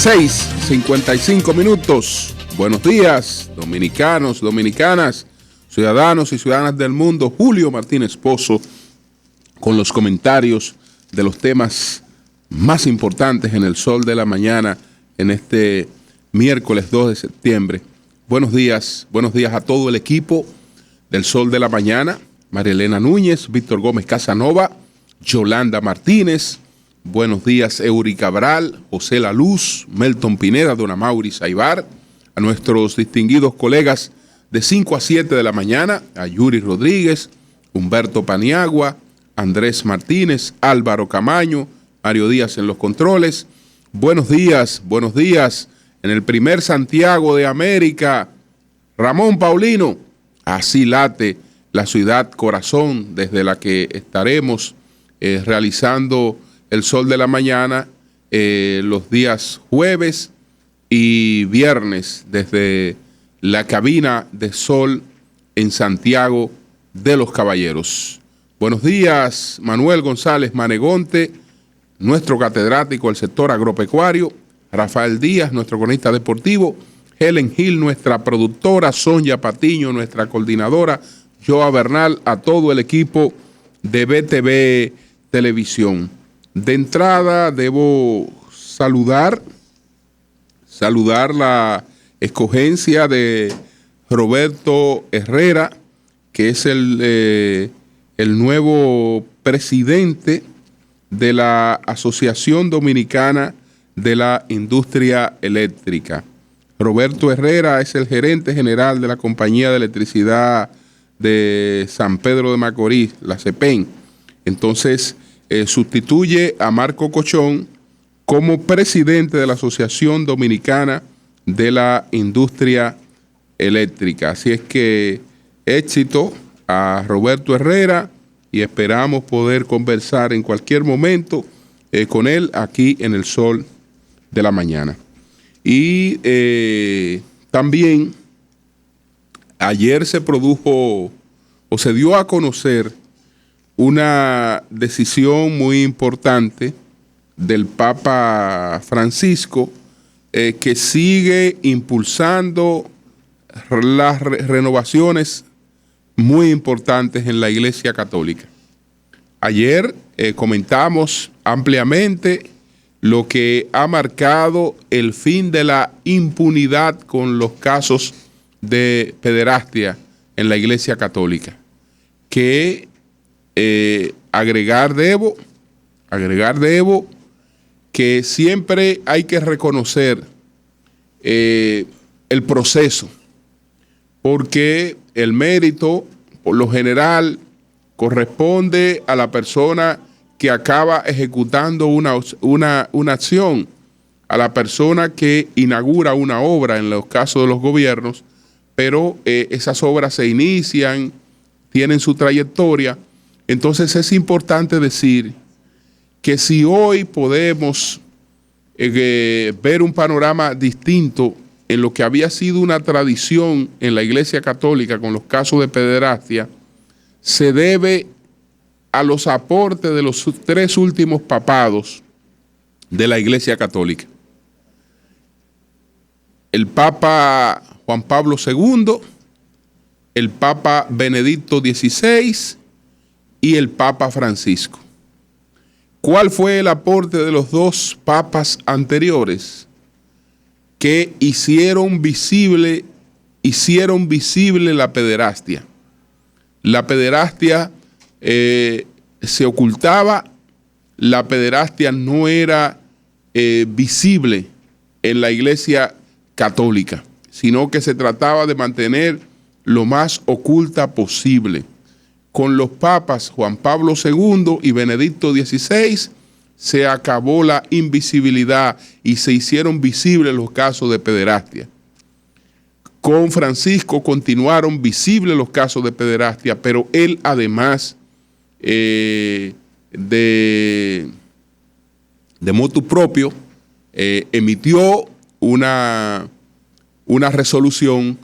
6:55. Buenos días, dominicanos, dominicanas, ciudadanos y ciudadanas del mundo. Julio Martínez Pozo con los comentarios de los temas más importantes en el Sol de la Mañana en este miércoles 2 de septiembre. Buenos días a todo el equipo del Sol de la Mañana. María Elena Núñez, Víctor Gómez Casanova, Yolanda Martínez. Buenos días, Eury Cabral, José La Luz, Melton Pineda, Don Amaury Saibar, a nuestros distinguidos colegas de 5 a 7 de la mañana, a Yuri Rodríguez, Humberto Paniagua, Andrés Martínez, Álvaro Camaño, Mario Díaz en los controles. Buenos días, en el primer Santiago de América, Ramón Paulino. Así late la ciudad corazón desde la que estaremos realizando el Sol de la Mañana los días jueves y viernes desde la cabina de Sol en Santiago de los Caballeros. Buenos días, Manuel González Manegonte, nuestro catedrático del sector agropecuario, Rafael Díaz, nuestro cronista deportivo, Helen Gil, nuestra productora, Sonia Patiño, nuestra coordinadora, Joa Bernal, a todo el equipo de BTV Televisión. De entrada debo saludar la escogencia de Roberto Herrera, que es el nuevo presidente de la Asociación Dominicana de la Industria Eléctrica. Roberto Herrera es el gerente general de la Compañía de Electricidad de San Pedro de Macorís, la CEPEN. Entonces, sustituye a Marco Cochón como presidente de la Asociación Dominicana de la Industria Eléctrica. Así es que éxito a Roberto Herrera y esperamos poder conversar en cualquier momento con él aquí en el Sol de la Mañana. Y también ayer se produjo o se dio a conocer una decisión muy importante del Papa Francisco que sigue impulsando las renovaciones muy importantes en la Iglesia Católica. Ayer comentamos ampliamente lo que ha marcado el fin de la impunidad con los casos de pederastia en la Iglesia Católica, que agregar debo que siempre hay que reconocer el proceso, porque el mérito, por lo general, corresponde a la persona que acaba ejecutando una acción, a la persona que inaugura una obra en los casos de los gobiernos, pero esas obras se inician, tienen su trayectoria. Entonces es importante decir que si hoy podemos ver un panorama distinto en lo que había sido una tradición en la Iglesia Católica con los casos de pederastia, se debe a los aportes de los 3 últimos papados de la Iglesia Católica. El Papa Juan Pablo II, el Papa Benedicto XVI y el Papa Francisco. ¿Cuál fue el aporte de los 2 papas anteriores? Que hicieron visible la pederastia. La pederastia se ocultaba, la pederastia no era visible en la Iglesia Católica, sino que se trataba de mantener lo más oculta posible. Con los papas Juan Pablo II y Benedicto XVI se acabó la invisibilidad y se hicieron visibles los casos de pederastia. Con Francisco continuaron visibles los casos de pederastia, pero él además de motu propio emitió una resolución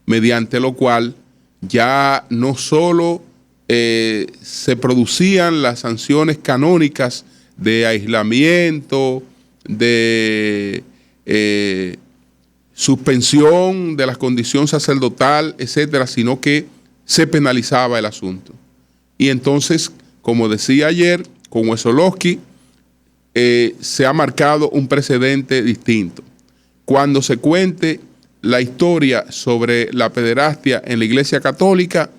mediante lo cual ya no solo se producían las sanciones canónicas de aislamiento, de suspensión de la condición sacerdotal, etcétera, sino que se penalizaba el asunto. Y entonces, como decía ayer, con Wesolowski, se ha marcado un precedente distinto. Cuando se cuente la historia sobre la pederastia en la Iglesia Católica,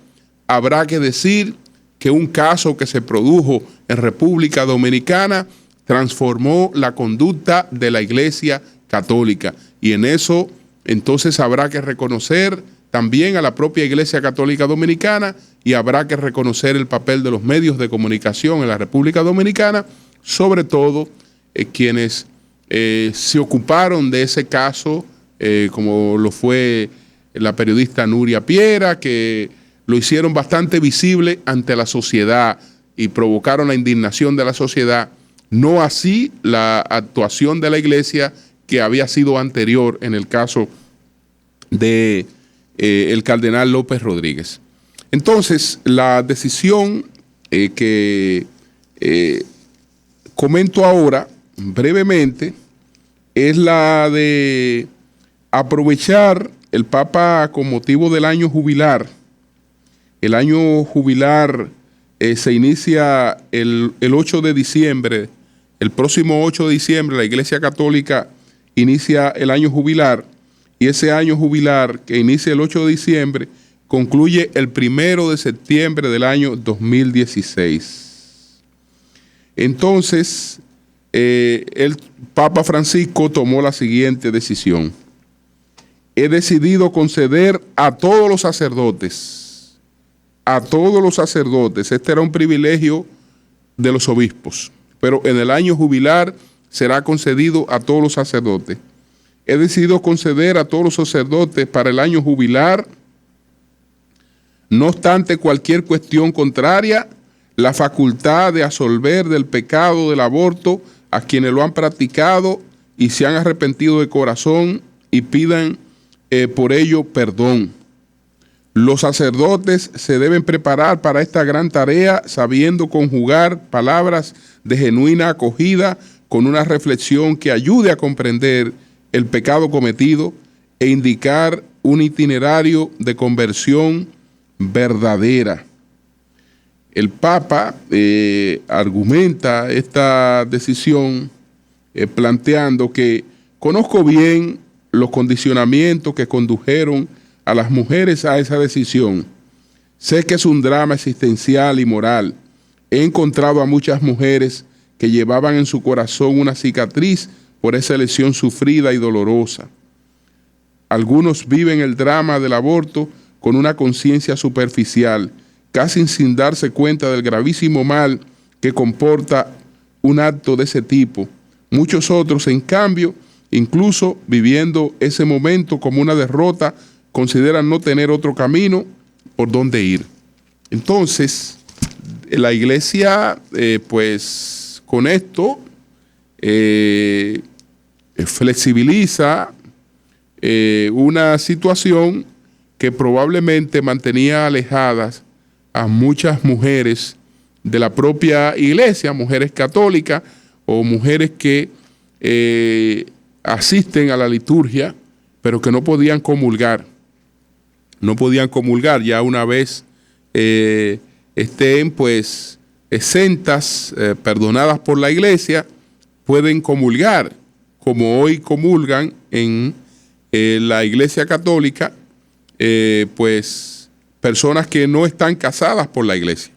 habrá que decir que un caso que se produjo en República Dominicana transformó la conducta de la Iglesia Católica. Y en eso, entonces, habrá que reconocer también a la propia Iglesia Católica Dominicana y habrá que reconocer el papel de los medios de comunicación en la República Dominicana, sobre todo quienes se ocuparon de ese caso, como lo fue la periodista Nuria Piera, que lo hicieron bastante visible ante la sociedad y provocaron la indignación de la sociedad. No así la actuación de la Iglesia, que había sido anterior en el caso de el cardenal López Rodríguez. Entonces, la decisión que comento ahora brevemente es la de aprovechar el Papa con motivo del año jubilar. El año jubilar se inicia el 8 de diciembre. El próximo 8 de diciembre la Iglesia Católica inicia el año jubilar, y ese año jubilar que inicia el 8 de diciembre concluye el 1 de septiembre del año 2016. Entonces, el Papa Francisco tomó la siguiente decisión: he decidido conceder a todos los sacerdotes, este era un privilegio de los obispos, pero en el año jubilar será concedido a todos los sacerdotes. He decidido conceder a todos los sacerdotes para el año jubilar, no obstante cualquier cuestión contraria, la facultad de absolver del pecado del aborto a quienes lo han practicado y se han arrepentido de corazón y pidan por ello perdón. Los sacerdotes se deben preparar para esta gran tarea sabiendo conjugar palabras de genuina acogida con una reflexión que ayude a comprender el pecado cometido e indicar un itinerario de conversión verdadera. El Papa argumenta esta decisión planteando que conozco bien los condicionamientos que condujeron a las mujeres a esa decisión. Sé que es un drama existencial y moral. He encontrado a muchas mujeres que llevaban en su corazón una cicatriz por esa lesión sufrida y dolorosa. Algunos viven el drama del aborto con una conciencia superficial, casi sin darse cuenta del gravísimo mal que comporta un acto de ese tipo. Muchos otros, en cambio, incluso viviendo ese momento como una derrota, consideran no tener otro camino por donde ir. Entonces, la Iglesia, pues con esto, flexibiliza una situación que probablemente mantenía alejadas a muchas mujeres de la propia Iglesia, mujeres católicas o mujeres que asisten a la liturgia, pero que no podían comulgar. No podían comulgar ya una vez estén pues exentas, perdonadas por la Iglesia, pueden comulgar, como hoy comulgan en la Iglesia Católica, pues personas que no están casadas por la Iglesia,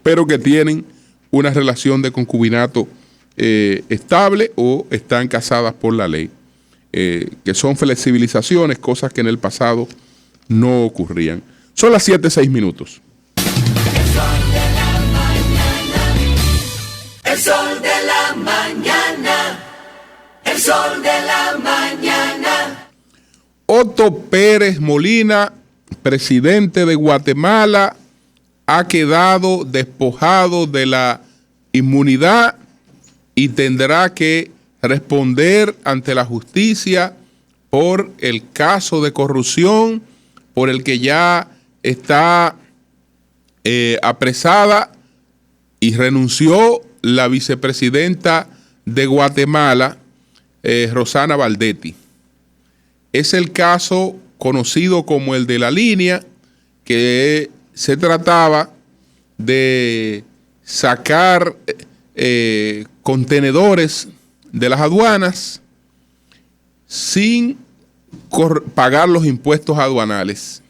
pero que tienen una relación de concubinato estable o están casadas por la ley, que son flexibilizaciones, cosas que en el pasado no ocurrían. Son las 7:06. El sol de la mañana, el sol de la mañana. Otto Pérez Molina, presidente de Guatemala, ha quedado despojado de la inmunidad y tendrá que responder ante la justicia por el caso de corrupción por el que ya está apresada y renunció la vicepresidenta de Guatemala, Rosana Valdetti. Es el caso conocido como el de la línea, que se trataba de sacar contenedores de las aduanas sin pagar los impuestos aduanales.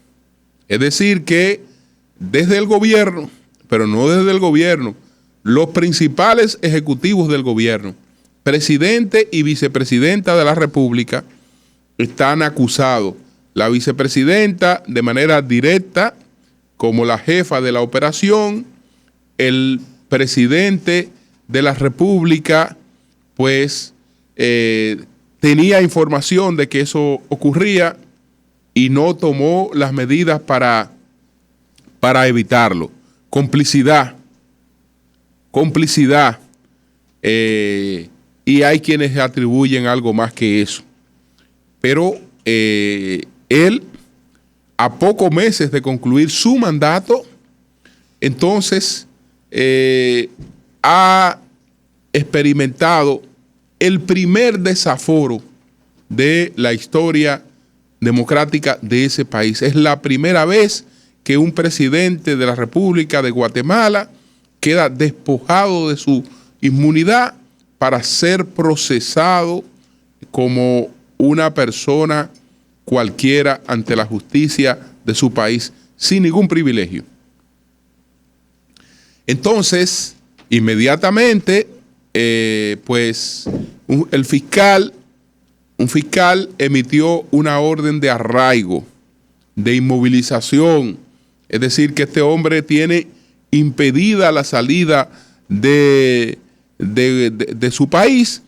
Es decir, que desde el gobierno, pero no desde el gobierno, los principales ejecutivos del gobierno, presidente y vicepresidenta de la República, están acusados. La vicepresidenta de manera directa, como la jefa de la operación, el presidente de la República, pues tenía información de que eso ocurría y no tomó las medidas para evitarlo. Complicidad. Y hay quienes atribuyen algo más que eso. Pero él, a pocos meses de concluir su mandato, entonces ha experimentado el primer desaforo de la historia democrática de ese país. Es la primera vez que un presidente de la República de Guatemala queda despojado de su inmunidad para ser procesado como una persona cualquiera ante la justicia de su país, sin ningún privilegio. Entonces, inmediatamente, un fiscal emitió una orden de arraigo, de inmovilización, es decir, que este hombre tiene impedida la salida de su país,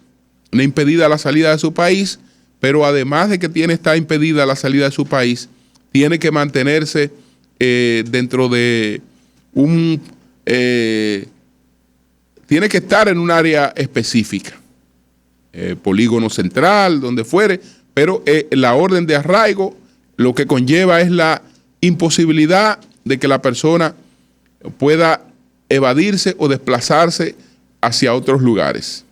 pero además de que está impedida la salida de su país, tiene que mantenerse dentro de tiene que estar en un área específica, polígono central, donde fuere, pero la orden de arraigo lo que conlleva es la imposibilidad de que la persona pueda evadirse o desplazarse hacia otros lugares.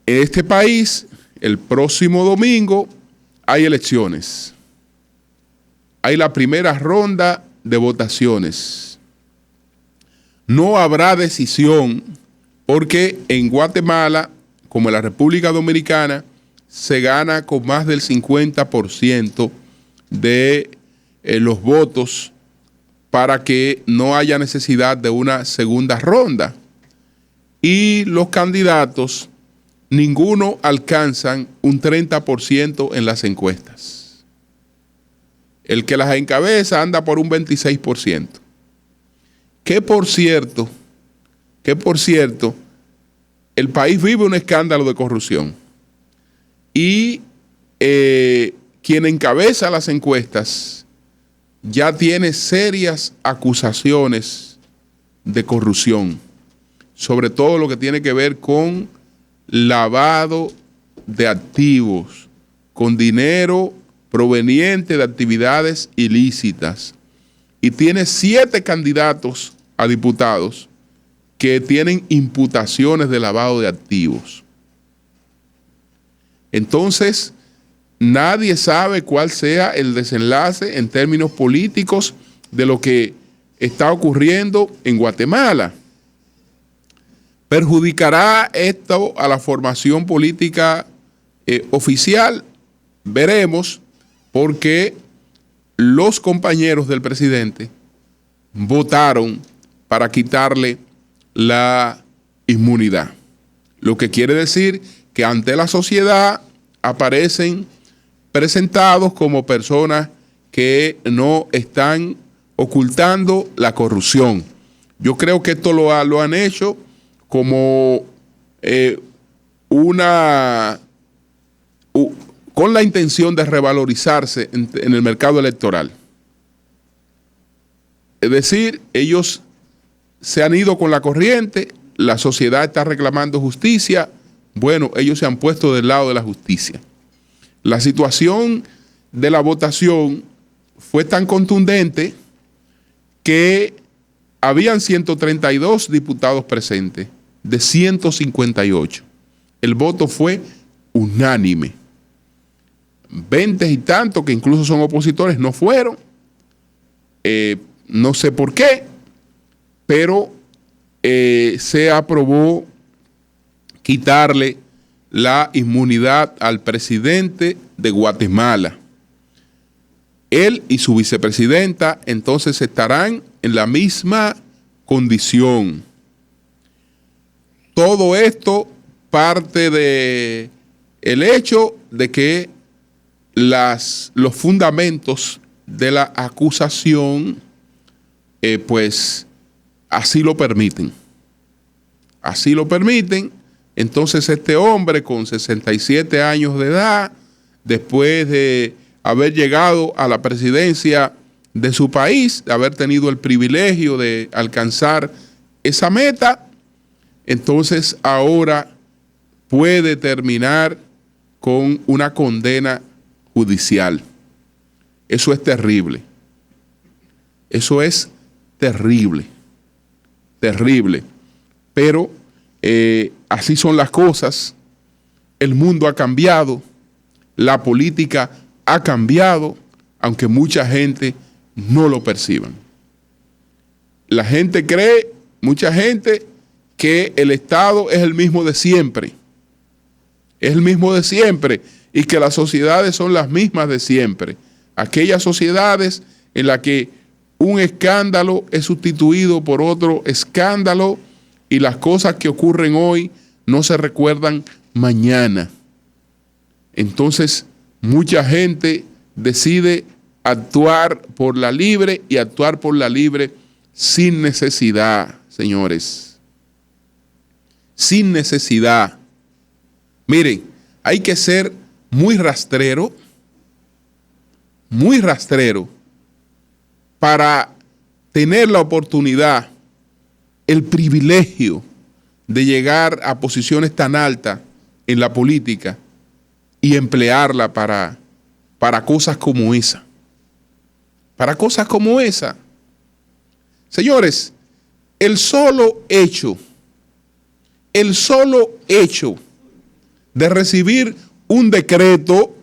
En este país, el próximo domingo, hay elecciones. Hay la primera ronda de votaciones. No habrá decisión porque en Guatemala, como en la República Dominicana, se gana con más del 50% de los votos para que no haya necesidad de una segunda ronda. Y los candidatos, ninguno alcanzan un 30% en las encuestas. El que las encabeza anda por un 26%. Que por cierto, el país vive un escándalo de corrupción. Y quien encabeza las encuestas ya tiene serias acusaciones de corrupción, sobre todo lo que tiene que ver con lavado de activos, con dinero proveniente de actividades ilícitas. Y tiene 7 candidatos a diputados que tienen imputaciones de lavado de activos. Entonces, nadie sabe cuál sea el desenlace en términos políticos de lo que está ocurriendo en Guatemala. ¿Perjudicará esto a la formación política oficial? Veremos, porque los compañeros del presidente votaron para quitarle la inmunidad. Lo que quiere decir que ante la sociedad aparecen presentados como personas que no están ocultando la corrupción. Yo creo que esto lo han hecho como con la intención de revalorizarse en el mercado electoral. Es decir, ellos se han ido con la corriente, la sociedad está reclamando justicia, bueno, ellos se han puesto del lado de la justicia. La situación de la votación fue tan contundente que habían 132 diputados presentes de 158. el voto fue unánime. 20 y tantos que incluso son opositores no fueron. No sé por qué, pero se aprobó quitarle la inmunidad al presidente de Guatemala. Él y su vicepresidenta entonces estarán en la misma condición. Todo esto parte de el hecho de que los fundamentos de la acusación pues así lo permiten. Así lo permiten. Entonces este hombre con 67 años de edad, después de haber llegado a la presidencia de su país, de haber tenido el privilegio de alcanzar esa meta, entonces ahora puede terminar con una condena judicial. Eso es terrible. Eso es terrible. Terrible. Pero así son las cosas. El mundo ha cambiado. La política ha cambiado, aunque mucha gente no lo perciba. La gente cree, mucha gente, que el Estado es el mismo de siempre. Es el mismo de siempre y que las sociedades son las mismas de siempre. Aquellas sociedades en las que un escándalo es sustituido por otro escándalo y las cosas que ocurren hoy no se recuerdan mañana. Entonces, mucha gente decide actuar por la libre y actuar por la libre sin necesidad, señores. Sin necesidad. Miren, hay que ser muy rastrero para tener la oportunidad, el privilegio de llegar a posiciones tan altas en la política y emplearla para cosas como esa. Para cosas como esa. Señores, el solo hecho de recibir un decreto,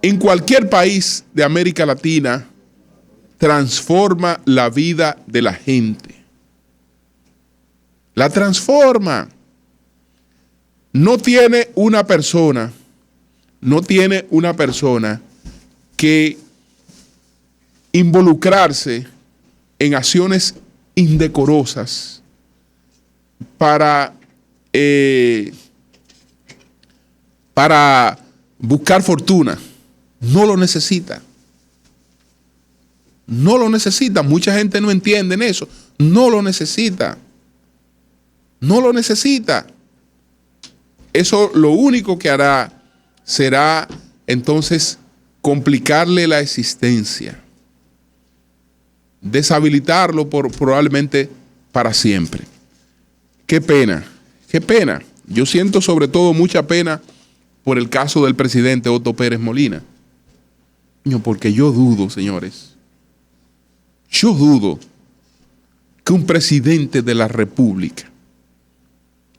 en cualquier país de América Latina transforma la vida de la gente. La transforma. No tiene una persona que involucrarse en acciones indecorosas para buscar fortuna. No lo necesita. No lo necesita. Mucha gente no entiende en eso. No lo necesita. No lo necesita. Eso lo único que hará será entonces complicarle la existencia. Deshabilitarlo probablemente para siempre. Qué pena, qué pena. Yo siento sobre todo mucha pena por el caso del presidente Otto Pérez Molina. Porque yo dudo, señores, yo dudo que un presidente de la República,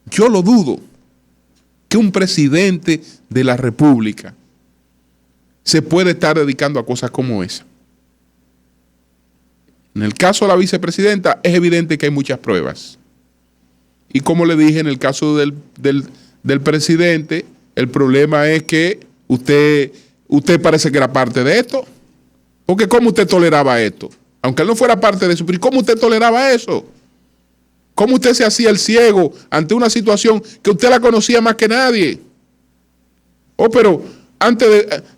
yo lo dudo, que un presidente de la República se puede estar dedicando a cosas como esa. En el caso de la vicepresidenta es evidente que hay muchas pruebas. Y como le dije, en el caso del presidente, el problema es que usted parece que era parte de esto. Porque ¿cómo usted toleraba esto? Aunque él no fuera parte de eso, pero ¿cómo usted toleraba eso? ¿Cómo usted se hacía el ciego ante una situación que usted la conocía más que nadie? Pero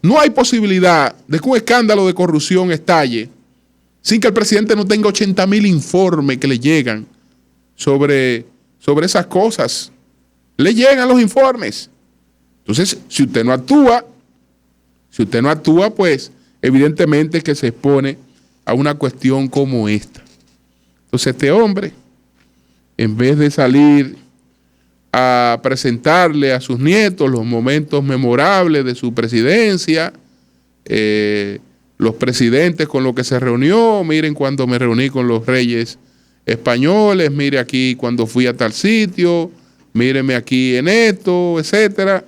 no hay posibilidad de que un escándalo de corrupción estalle sin que el presidente no tenga 80,000 informes que le llegan sobre esas cosas. Le llegan los informes. Entonces, si usted no actúa, pues evidentemente que se expone a una cuestión como esta. Entonces este hombre, en vez de salir a presentarle a sus nietos los momentos memorables de su presidencia, los presidentes con los que se reunió, miren cuando me reuní con los reyes españoles, mire aquí cuando fui a tal sitio, míreme aquí en esto, etcétera.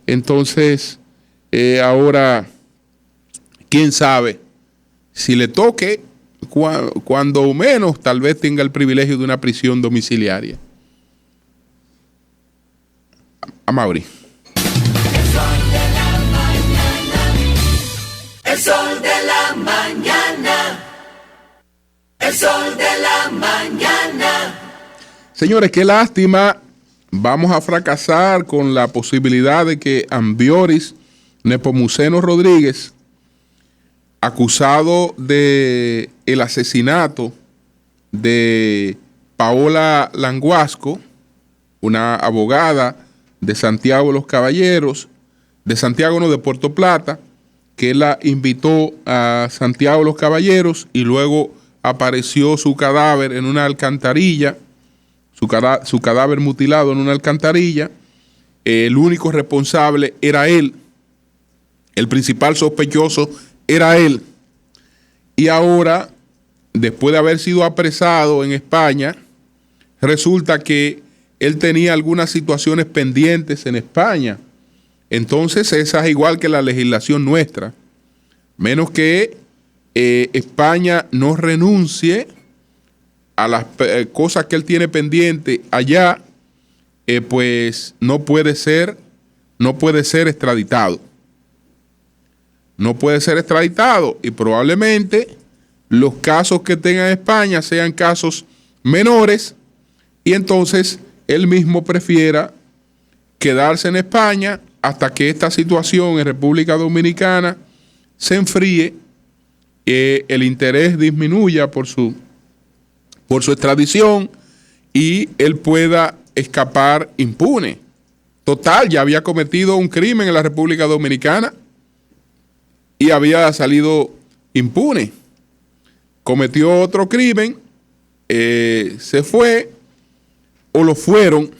Entonces, ahora, quién sabe si le toque, cuando menos, tal vez tenga el privilegio de una prisión domiciliaria. A Mauri. El sol de la mañana. El sol de la mañana. Señores, qué lástima. Vamos a fracasar con la posibilidad de que Ambioris Nepomuceno Rodríguez, acusado de el asesinato de Paola Languasco, una abogada de Santiago de los Caballeros, de Puerto Plata, que la invitó a Santiago de los Caballeros y luego apareció su cadáver en una alcantarilla, su cadáver mutilado en una alcantarilla. El único responsable era él, el principal sospechoso era él. Y ahora, después de haber sido apresado en España, resulta que él tenía algunas situaciones pendientes en España. Entonces, esa es igual que la legislación nuestra. Menos que España no renuncie a las cosas que él tiene pendiente allá, pues no puede ser extraditado. No puede ser extraditado y probablemente los casos que tenga en España sean casos menores y entonces él mismo prefiera quedarse en España hasta que esta situación en República Dominicana se enfríe, el interés disminuya por su extradición y él pueda escapar impune. Total, ya había cometido un crimen en la República Dominicana y había salido impune. Cometió otro crimen, se fue o lo fueron,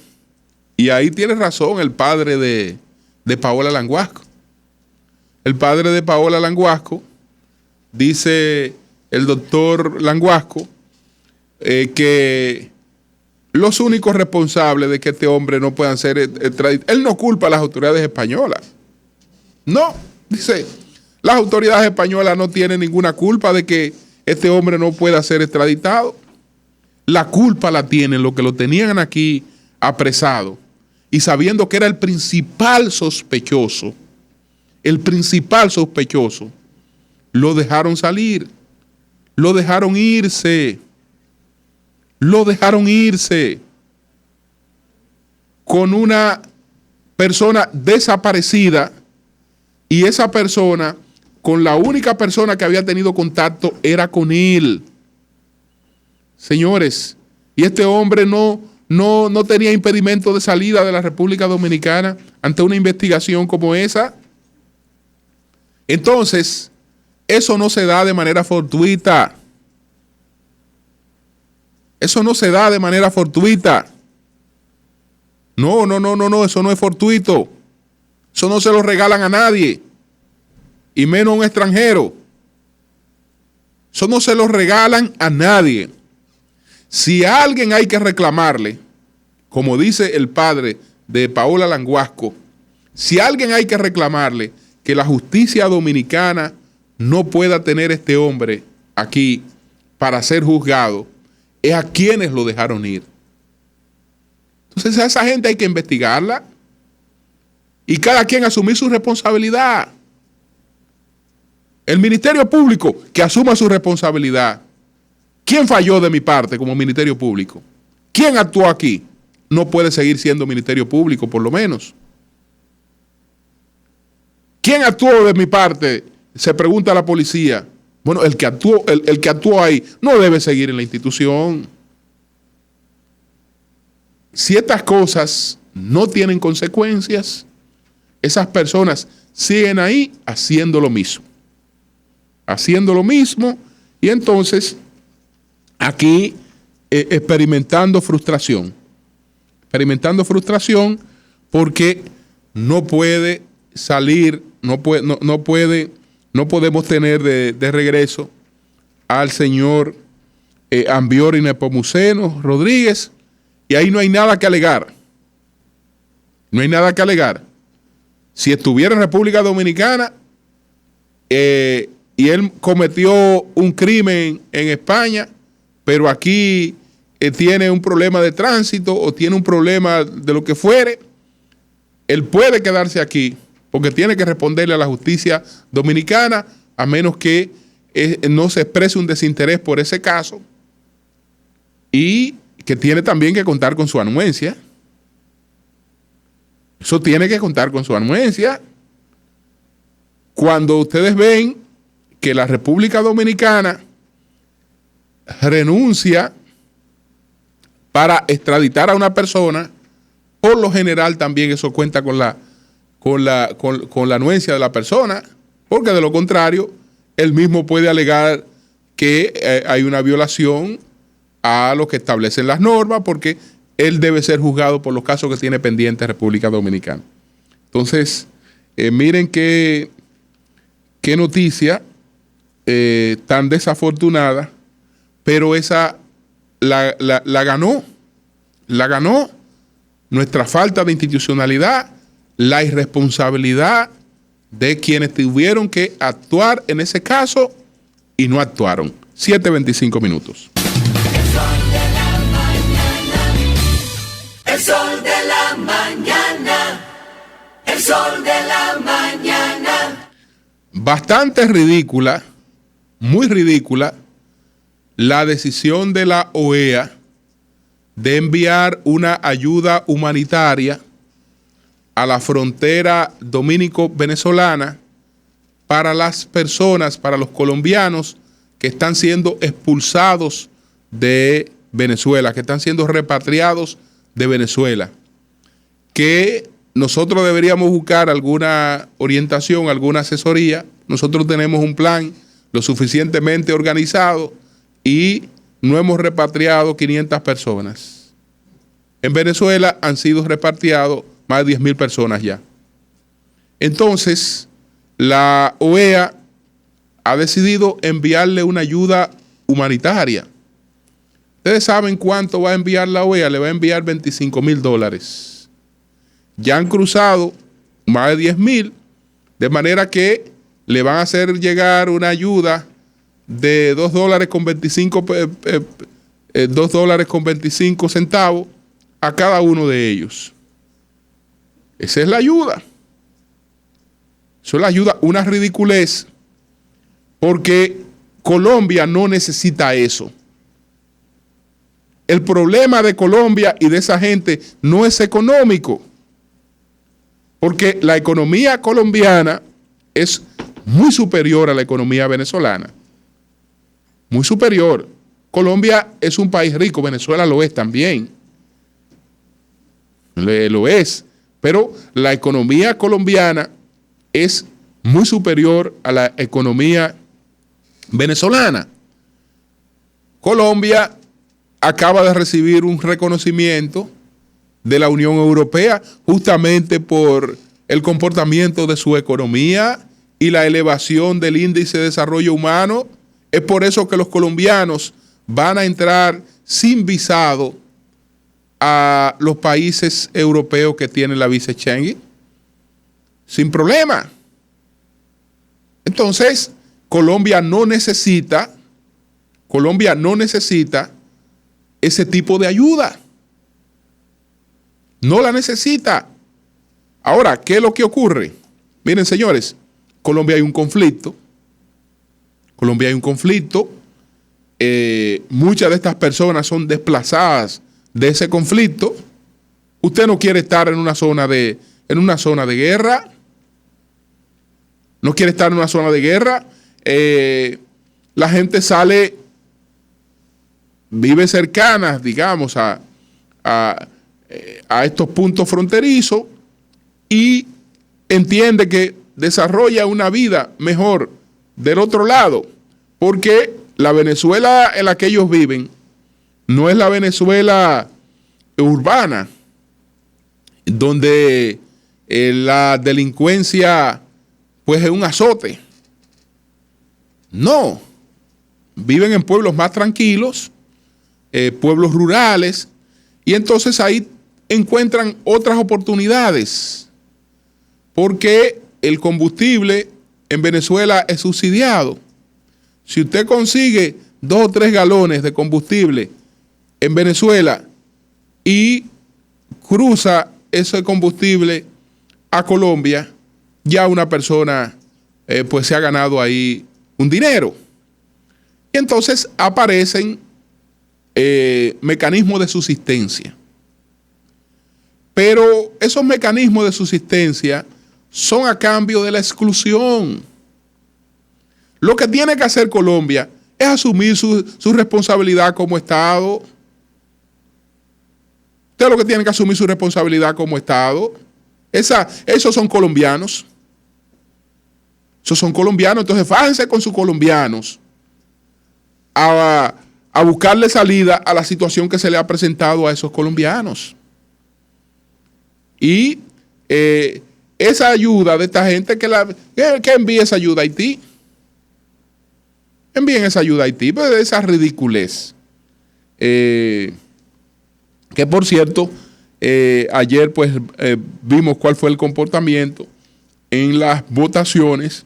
y ahí tiene razón el padre de Paola Languasco. El padre de Paola Languasco, dice el doctor Languasco, que los únicos responsables de que este hombre no pueda ser extraditado, él no culpa a las autoridades españolas. No, dice, las autoridades españolas no tienen ninguna culpa de que este hombre no pueda ser extraditado. La culpa la tienen los que lo tenían aquí apresado y sabiendo que era el principal sospechoso, lo dejaron salir, lo dejaron irse con una persona desaparecida, y esa persona, con la única persona que había tenido contacto era con él. Señores, y este hombre no tenía impedimento de salida de la República Dominicana ante una investigación como esa. Entonces, eso no se da de manera fortuita. Eso no se da de manera fortuita. No, eso no es fortuito. Eso no se lo regalan a nadie, y menos a un extranjero. Eso no se lo regalan a nadie. Si a alguien hay que reclamarle, como dice el padre de Paola Languasco, si a alguien hay que reclamarle que la justicia dominicana no pueda tener este hombre aquí para ser juzgado, es a quienes lo dejaron ir. Entonces a esa gente hay que investigarla y cada quien asumir su responsabilidad. El Ministerio Público que asuma su responsabilidad. ¿Quién falló de mi parte como Ministerio Público? ¿Quién actuó aquí? No puede seguir siendo Ministerio Público, por lo menos. ¿Quién actuó de mi parte? Se pregunta la policía. Bueno, el que actuó ahí no debe seguir en la institución. Si estas cosas no tienen consecuencias, esas personas siguen ahí haciendo lo mismo. Y entonces aquí experimentando frustración porque no puede salir, no podemos tener de regreso al señor Ambiori Nepomuceno Rodríguez, y ahí no hay nada que alegar. No hay nada que alegar. Si estuviera en República Dominicana y él cometió un crimen en España, pero aquí tiene un problema de tránsito o tiene un problema de lo que fuere, él puede quedarse aquí porque tiene que responderle a la justicia dominicana, a menos que no se exprese un desinterés por ese caso, y que tiene también que contar con su anuencia. Eso tiene que contar con su anuencia. Cuando ustedes ven que la República Dominicana renuncia para extraditar a una persona, por lo general también eso cuenta con la anuencia de la persona, porque de lo contrario, él mismo puede alegar que hay una violación a lo que establecen las normas, porque él debe ser juzgado por los casos que tiene pendiente República Dominicana. Entonces, miren qué noticia tan desafortunada, pero esa la ganó nuestra falta de institucionalidad, la irresponsabilidad de quienes tuvieron que actuar en ese caso y no actuaron. 7:25 minutos. El sol de la mañana, el sol de la mañana. Bastante ridícula, muy ridícula, la decisión de la OEA de enviar una ayuda humanitaria a la frontera dominico-venezolana para las personas, para los colombianos que están siendo expulsados de Venezuela, que están siendo repatriados de Venezuela, que nosotros deberíamos buscar alguna orientación, alguna asesoría. Nosotros tenemos un plan lo suficientemente organizado y no hemos repatriado 500 personas. En Venezuela han sido repatriados más de 10,000 personas ya. Entonces, la OEA ha decidido enviarle una ayuda humanitaria. Ustedes saben cuánto va a enviar la OEA, le va a enviar $25,000. Ya han cruzado más de 10,000, de manera que le van a hacer llegar una ayuda de $2.25 a cada uno de ellos. Esa es la ayuda. Eso es la ayuda, una ridiculez, porque Colombia no necesita eso. El problema de Colombia y de esa gente no es económico, porque la economía colombiana es muy superior a la economía venezolana. Muy superior. Colombia es un país rico, Venezuela lo es también. Lo es. Pero la economía colombiana es muy superior a la economía venezolana. Colombia acaba de recibir un reconocimiento de la Unión Europea justamente por el comportamiento de su economía y la elevación del índice de desarrollo humano. Es por eso que los colombianos van a entrar sin visado a los países europeos que tienen la visa Schengen sin problema. Entonces, Colombia no necesita ese tipo de ayuda. No la necesita. Ahora, ¿qué es lo que ocurre? Miren, señores, Colombia hay un conflicto. Muchas de estas personas son desplazadas de ese conflicto. Usted no quiere estar en una zona de guerra. No quiere estar en una zona de guerra. La gente vive cercanas, digamos, a estos puntos fronterizos y entiende que desarrolla una vida mejor del otro lado, porque la Venezuela en la que ellos viven no es la Venezuela urbana, donde la delincuencia pues es un azote. No, viven en pueblos más tranquilos, pueblos rurales, y entonces ahí encuentran otras oportunidades, porque el combustible en Venezuela es subsidiado. Si usted consigue 2 o 3 galones de combustible en Venezuela y cruza ese combustible a Colombia, ya una persona pues se ha ganado ahí un dinero. Y entonces aparecen mecanismos de subsistencia. Pero esos mecanismos de subsistencia son a cambio de la exclusión. Lo que tiene que hacer Colombia es asumir su responsabilidad como Estado. Usted lo que tiene que asumir su responsabilidad como Estado. Esos son colombianos. Esos son colombianos. Entonces, fájense con sus colombianos a buscarle salida a la situación que se le ha presentado a esos colombianos. Y esa ayuda de esta gente que envíe esa ayuda a Haití. Envíen esa ayuda a Haití, pues esa ridiculez. Que por cierto, ayer pues vimos cuál fue el comportamiento en las votaciones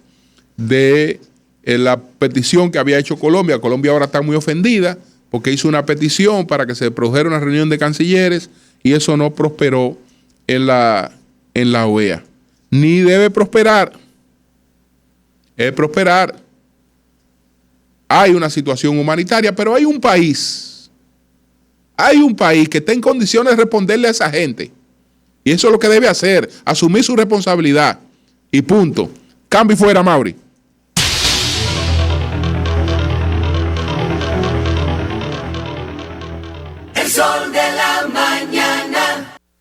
de la petición que había hecho Colombia. Colombia ahora está muy ofendida porque hizo una petición para que se produjera una reunión de cancilleres y eso no prosperó en la OEA. Ni debe prosperar. Debe prosperar. Hay una situación humanitaria, pero hay un país que está en condiciones de responderle a esa gente. Y eso es lo que debe hacer, asumir su responsabilidad. Y punto. Cambio y fuera, Mauri. El sol de la